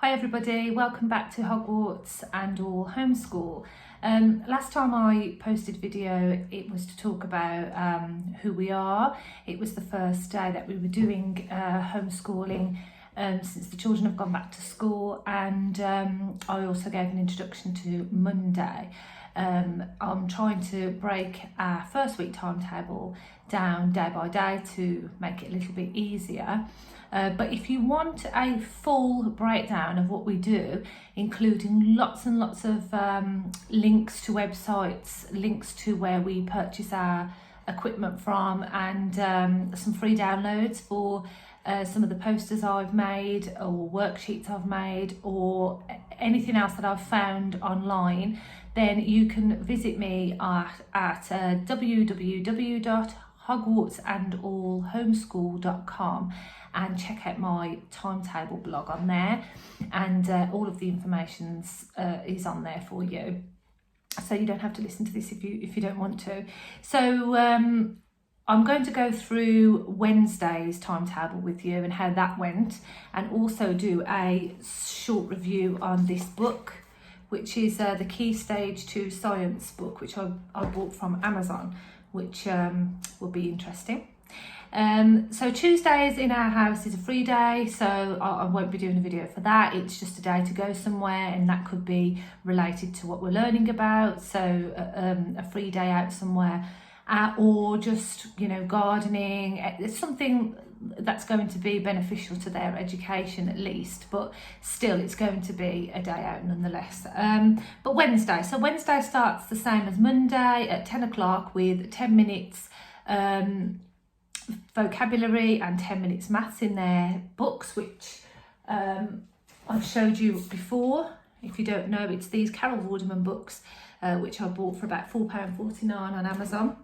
Hi everybody, welcome back to Hogwarts and all homeschool. Last time I posted video, it was to talk about who we are. It was the first day that we were doing homeschooling since the children have gone back to school, and I also gave an introduction to Monday. I'm trying to break our first week timetable down day by day to make it a little bit easier. But if you want a full breakdown of what we do, including lots and lots of links to websites, links to where we purchase our equipment from, and some free downloads for some of the posters I've made or worksheets I've made or anything else that I've found online, then you can visit me at www.hogwartsandallhomeschool.com and check out my timetable blog on there, and all of the information is on there for you, so you don't have to listen to this if you don't want to. So I'm going to go through Wednesday's timetable with you and how that went, and also do a short review on this book, which is the KS2 Science book, which I bought from Amazon, which will be interesting. So Tuesdays in our house is a free day, so I won't be doing a video for that. It's just a day to go somewhere, and that could be related to what we're learning about, so a free day out somewhere, or just, you know, gardening. It's something that's going to be beneficial to their education at least, but still it's going to be a day out nonetheless. But Wednesday starts the same as Monday at 10 o'clock with 10 minutes vocabulary and 10 minutes maths in their books, which I've showed you before. If you don't know, it's these Carol Vorderman books, which I bought for about £4.49 on Amazon,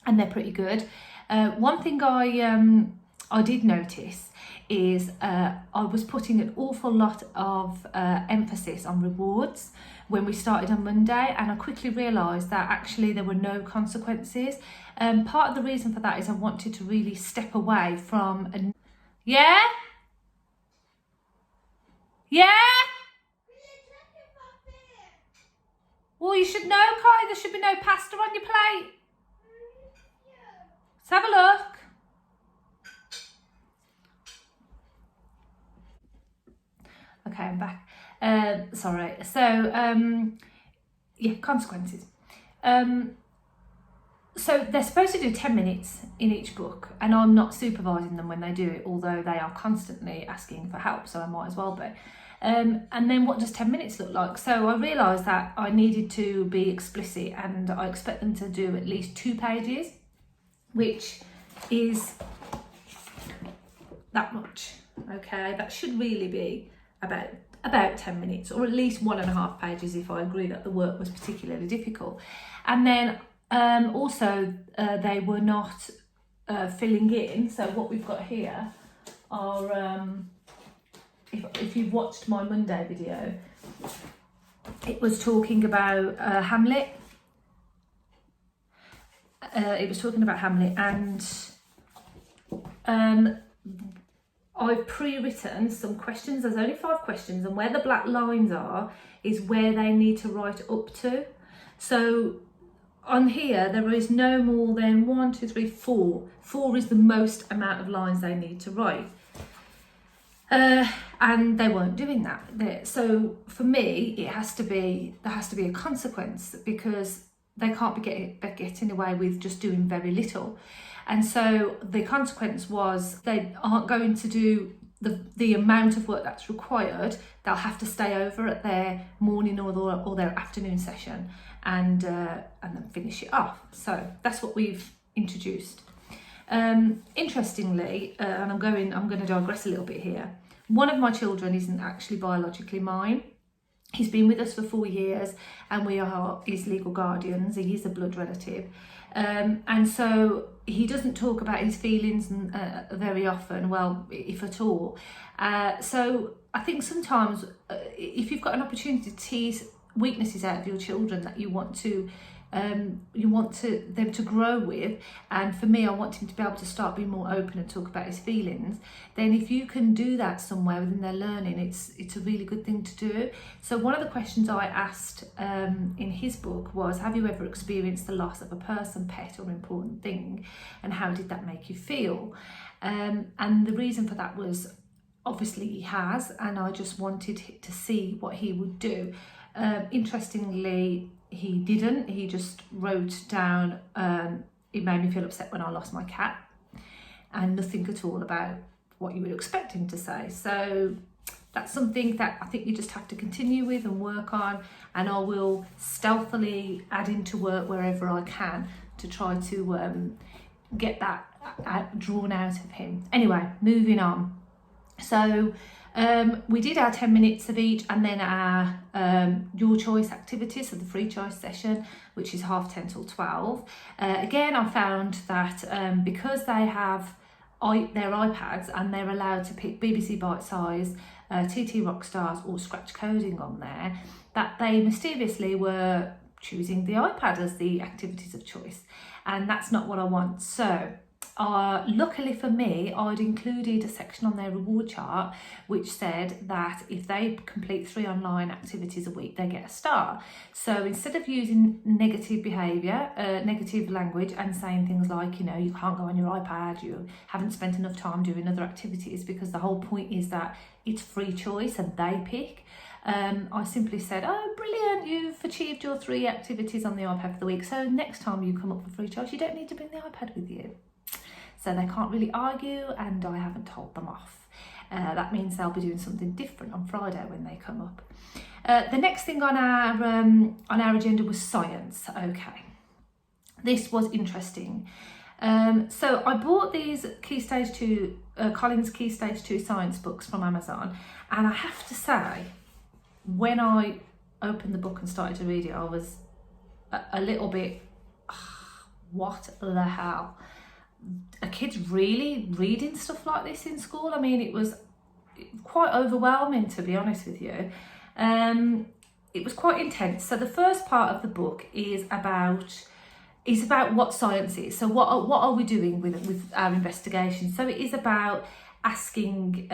and they're pretty good. One thing I did notice is I was putting an awful lot of emphasis on rewards when we started on Monday, and I quickly realised that actually there were no consequences. Part of the reason for that is I wanted to really step away from Yeah? Well, you should know, Kai, there should be no pasta on your plate. Let's have a look. Okay, I'm back. Sorry. So, yeah, consequences. So they're supposed to do 10 minutes in each book, and I'm not supervising them when they do it, although they are constantly asking for help, so I might as well be. And then what does 10 minutes look like? So I realised that I needed to be explicit, and I expect them to do at least 2 pages, which is that much. Okay, that should really be about 10 minutes, or at least 1.5 pages if I agree that the work was particularly difficult. And then also they were not filling in, so what we've got here are if you've watched my Monday video, it was talking about Hamlet. It was talking about Hamlet, and I've pre-written some questions. There's only 5 questions, and where the black lines are is where they need to write up to. So on here, there is no more than 1, 2, 3, 4. 4 is the most amount of lines they need to write. And they weren't doing that. So for me, there has to be a consequence, because they can't be getting away with just doing very little. And so the consequence was they aren't going to do the amount of work that's required. They'll have to stay over at their morning or their afternoon session and then finish it off. So that's what we've introduced. Interestingly, and I'm going to digress a little bit here. One of my children isn't actually biologically mine. He's been with us for 4 years, and we are his legal guardians. He is a blood relative, and so he doesn't talk about his feelings very often, well, if at all. So I think sometimes if you've got an opportunity to tease weaknesses out of your children that you want to you want them to grow with, and for me I want him to be able to start being more open and talk about his feelings, then if you can do that somewhere within their learning, it's a really good thing to do. So one of the questions I asked in his book was, have you ever experienced the loss of a person, pet or important thing, and how did that make you feel? And the reason for that was, obviously he has, and I just wanted to see what he would do. Interestingly, he didn't. He just wrote down, it made me feel upset when I lost my cat, and nothing at all about what you would expect him to say. So that's something that I think you just have to continue with and work on, and I will stealthily add into work wherever I can to try to get that drawn out of him. Anyway, moving on. So we did our 10 minutes of each, and then our your choice activities, so the free choice session, which is 10:30 till 12. Again, I found that because they have their iPads and they're allowed to pick BBC Bite Size, TT Rockstars or Scratch Coding on there, that they mysteriously were choosing the iPad as the activities of choice, and that's not what I want. So luckily for me, I'd included a section on their reward chart which said that if they complete 3 online activities a week, they get a star. So instead of using negative behaviour, negative language, and saying things like, you know, you can't go on your iPad, you haven't spent enough time doing other activities, because the whole point is that it's free choice and they pick. I simply said, oh, brilliant, you've achieved your 3 activities on the iPad for the week, so next time you come up with free choice, you don't need to bring the iPad with you. So they can't really argue, and I haven't told them off. That means they'll be doing something different on Friday when they come up. The next thing on our agenda was science. Okay, this was interesting. So I bought these Key Stage 2, Collins KS2 Science books from Amazon, and I have to say, when I opened the book and started to read it, I was a little bit, what the hell? Are kids really reading stuff like this in school? I mean, it was quite overwhelming, to be honest with you. It was quite intense. So the first part of the book is about what science is. So what are we doing with our investigation? So it is about asking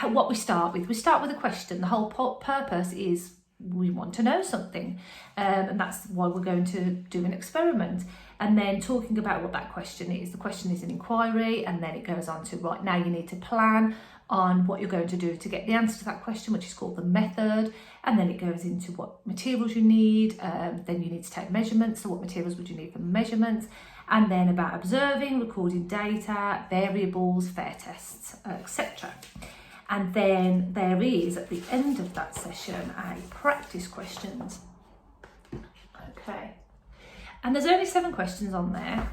what we start with. We start with a question. The whole purpose is we want to know something, and that's why we're going to do an experiment. And then talking about what that question is. The question is an inquiry, and then it goes on to, right, now you need to plan on what you're going to do to get the answer to that question, which is called the method. And then it goes into what materials you need. Then you need to take measurements. So what materials would you need for measurements? And then about observing, recording data, variables, fair tests, etc. And then there is, at the end of that session, a practice questions. Okay. And there's only 7 questions on there,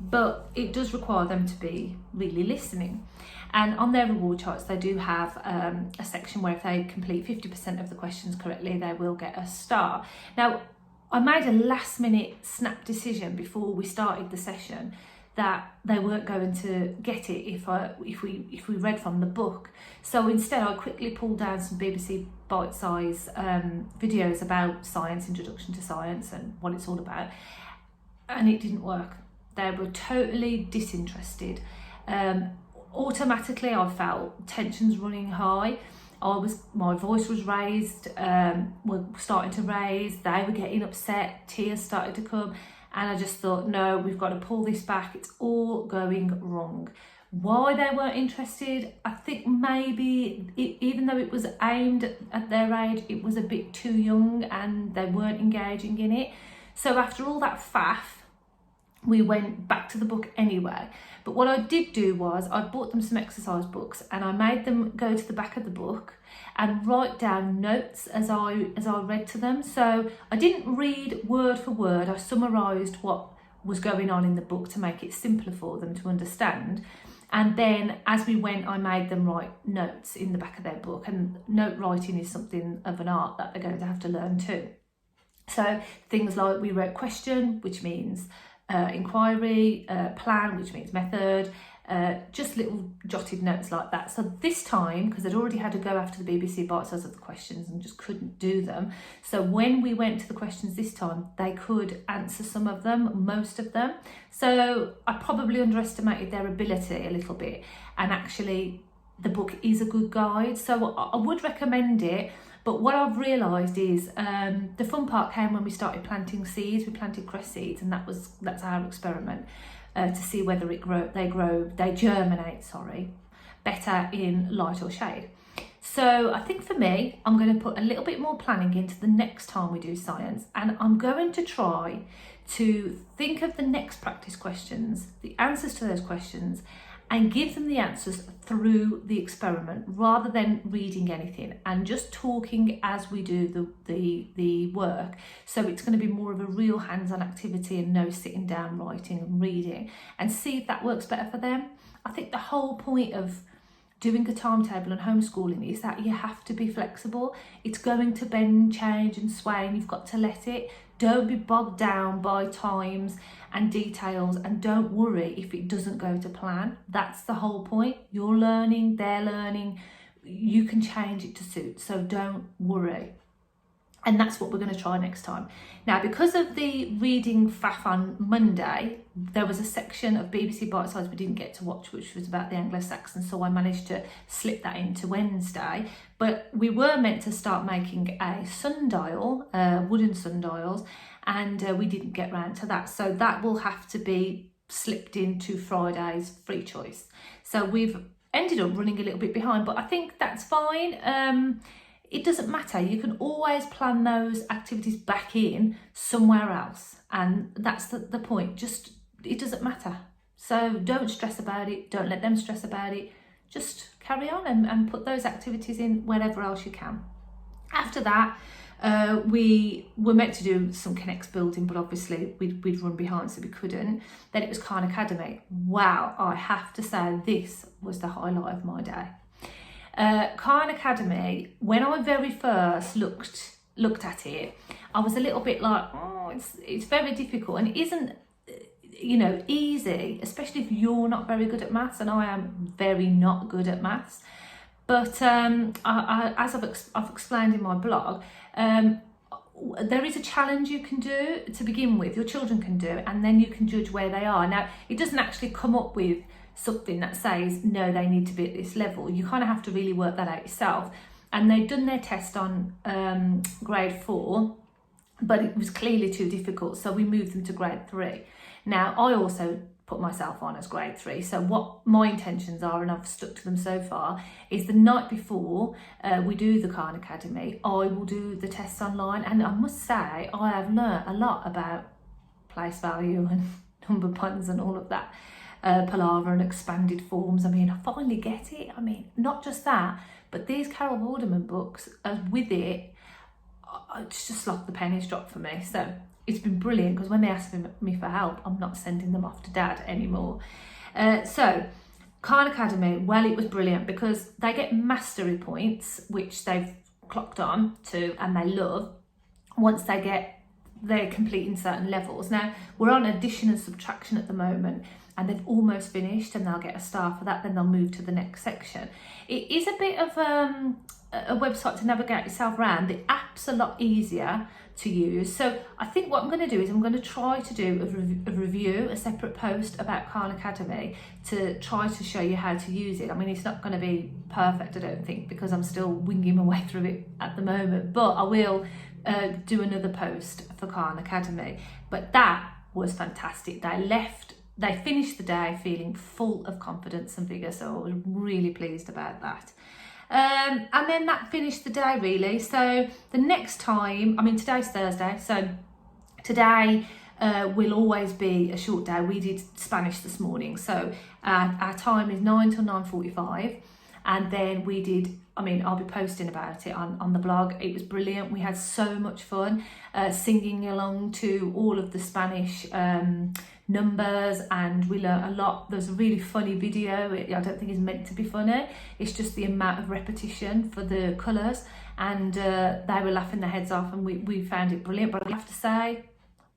but it does require them to be really listening. And on their reward charts, they do have a section where if they complete 50% of the questions correctly, they will get a star. Now, I made a last minute snap decision before we started the session that they weren't going to get it if we read from the book. So instead, I quickly pulled down some BBC Bite Size videos about science, introduction to science and what it's all about. And it didn't work. They were totally disinterested. Automatically, I felt tensions running high. My voice was raised, were starting to raise. They were getting upset. Tears started to come, and I just thought, no, we've got to pull this back. It's all going wrong. Why they weren't interested? I think maybe even though it was aimed at their age, it was a bit too young, and they weren't engaging in it. So after all that faff, we went back to the book anyway. But what I did do was I bought them some exercise books, and I made them go to the back of the book and write down notes as I read to them. So I didn't read word for word. I summarised what was going on in the book to make it simpler for them to understand. And then as we went, I made them write notes in the back of their book. And note writing is something of an art that they're going to have to learn too. So things like we wrote question, which means inquiry, plan, which means method, just little jotted notes like that. So this time, because I'd already had to go after the BBC bite size of the questions and just couldn't do them, so when we went to the questions this time, they could answer some of them, most of them. So I probably underestimated their ability a little bit, and actually the book is a good guide, so I would recommend it. But what I've realised is the fun part came when we started planting seeds. We planted cress seeds, and that's our experiment. To see whether they germinate, better in light or shade. So I think for me, I'm going to put a little bit more planning into the next time we do science, and I'm going to try to think of the next practice questions, the answers to those questions, and give them the answers through the experiment rather than reading anything and just talking as we do the work. So it's going to be more of a real hands-on activity and no sitting down writing and reading, and see if that works better for them. I think the whole point of doing a timetable and homeschooling is that you have to be flexible. It's going to bend, change and sway, and you've got to let it. Don't be bogged down by times and details, and don't worry if it doesn't go to plan. That's the whole point. You're learning, they're learning. You can change it to suit, so don't worry. And that's what we're going to try next time. Now, because of the reading faff on Monday, there was a section of BBC Bite Size we didn't get to watch, which was about the Anglo-Saxons, so I managed to slip that into Wednesday. But we were meant to start making a sundial, wooden sundials, and we didn't get round to that. So that will have to be slipped into Friday's free choice. So we've ended up running a little bit behind, but I think that's fine. It doesn't matter. You can always plan those activities back in somewhere else. And that's the point. Just, it doesn't matter. So don't stress about it. Don't let them stress about it. Just carry on and put those activities in wherever else you can. After that, we were meant to do some Connects building, but obviously we'd run behind, so we couldn't. Then it was Khan Academy. Wow, I have to say this was the highlight of my day. Khan Academy, when I very first looked at it, I was a little bit like, oh, it's very difficult, and it isn't, easy, especially if you're not very good at maths, and I am very not good at maths. But as I've explained in my blog, there is a challenge you can do to begin with, your children can do, and then you can judge where they are. Now, it doesn't actually come up with something that says, no, they need to be at this level. You kind of have to really work that out yourself. And they'd done their test on grade 4, but it was clearly too difficult, so we moved them to grade 3. Now, I also put myself on as grade 3, so what my intentions are, and I've stuck to them so far, is the night before we do the Khan Academy, I will do the tests online, and I must say I have learnt a lot about place value and number puns and all of that. Palaver and expanded forms. I mean, I finally get it. I mean, not just that, but these Carol Vorderman books, with it, it's just like the pennies dropped for me. So it's been brilliant, because when they ask me for help, I'm not sending them off to Dad anymore. So Khan Academy, well, it was brilliant because they get mastery points, which they've clocked on to and they love, once they're completing certain levels. Now, we're on addition and subtraction at the moment, and they've almost finished, and they'll get a star for that, then they'll move to the next section. It is a bit of a website to navigate yourself around. The app's a lot easier to use. So I think what I'm going to do is I'm going to try to do a review, a separate post about Khan Academy to try to show you how to use it. I mean, it's not going to be perfect, I don't think, because I'm still winging my way through it at the moment, but I will do another post for Khan Academy. But that was fantastic. They finished the day feeling full of confidence and vigour, so I was really pleased about that. And then that finished the day, really. So the next time, I mean, today's Thursday, so today will always be a short day. We did Spanish this morning, so our time is 9 till 9:45, and then we did, I mean, I'll be posting about it on the blog. It was brilliant. We had so much fun singing along to all of the Spanish numbers, and we learned a lot. There's a really funny video. I don't think it's meant to be funny. It's just the amount of repetition for the colours, and they were laughing their heads off, and we found it brilliant. But I have to say,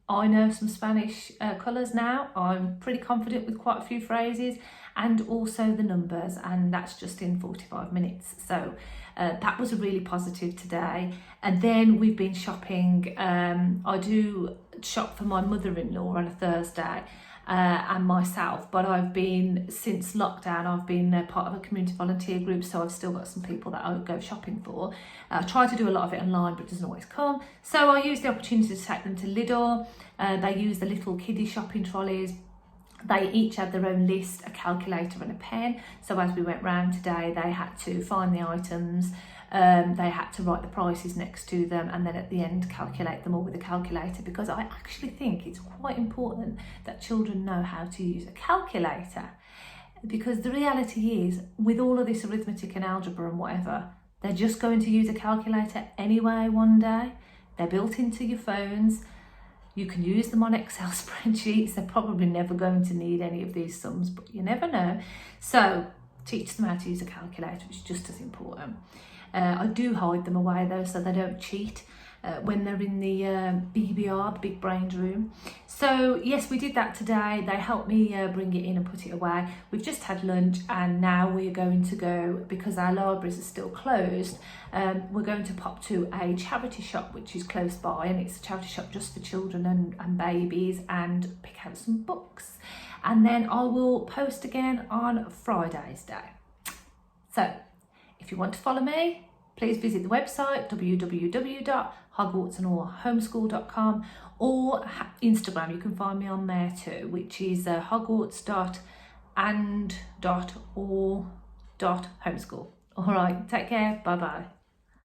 I know some Spanish colours now. I'm pretty confident with quite a few phrases and also the numbers, and that's just in 45 minutes. So that was really positive today. And then we've been shopping. I do shop for my mother-in-law on a Thursday and myself, but I've been, since lockdown, I've been part of a community volunteer group, so I've still got some people that I would go shopping for. I try to do a lot of it online, but it doesn't always come. So I use the opportunity to take them to Lidl. They use the little kiddie shopping trolleys. They each had their own list, a calculator and a pen. So as we went round today, they had to find the items, they had to write the prices next to them, and then at the end calculate them all with a calculator, because I actually think it's quite important that children know how to use a calculator, because the reality is, with all of this arithmetic and algebra and whatever, they're just going to use a calculator anyway one day. They're built into your phones. You can use them on Excel spreadsheets. They're probably never going to need any of these sums, but you never know. So teach them how to use a calculator, which is just as important. I do hide them away though, so they don't cheat when they're in the BBR, the big brained room. So yes, we did that today. They helped me bring it in and put it away. We've just had lunch, and now we're going to go, because our libraries are still closed, we're going to pop to a charity shop which is close by, and it's a charity shop just for children and babies, and pick out some books. And then I will post again on Friday's day. So if you want to follow me, please visit the website www.hogwartsandorhomeschool.com, or Instagram. You can find me on there too, which is hogwarts.and.or.homeschool. All right, take care. Bye bye.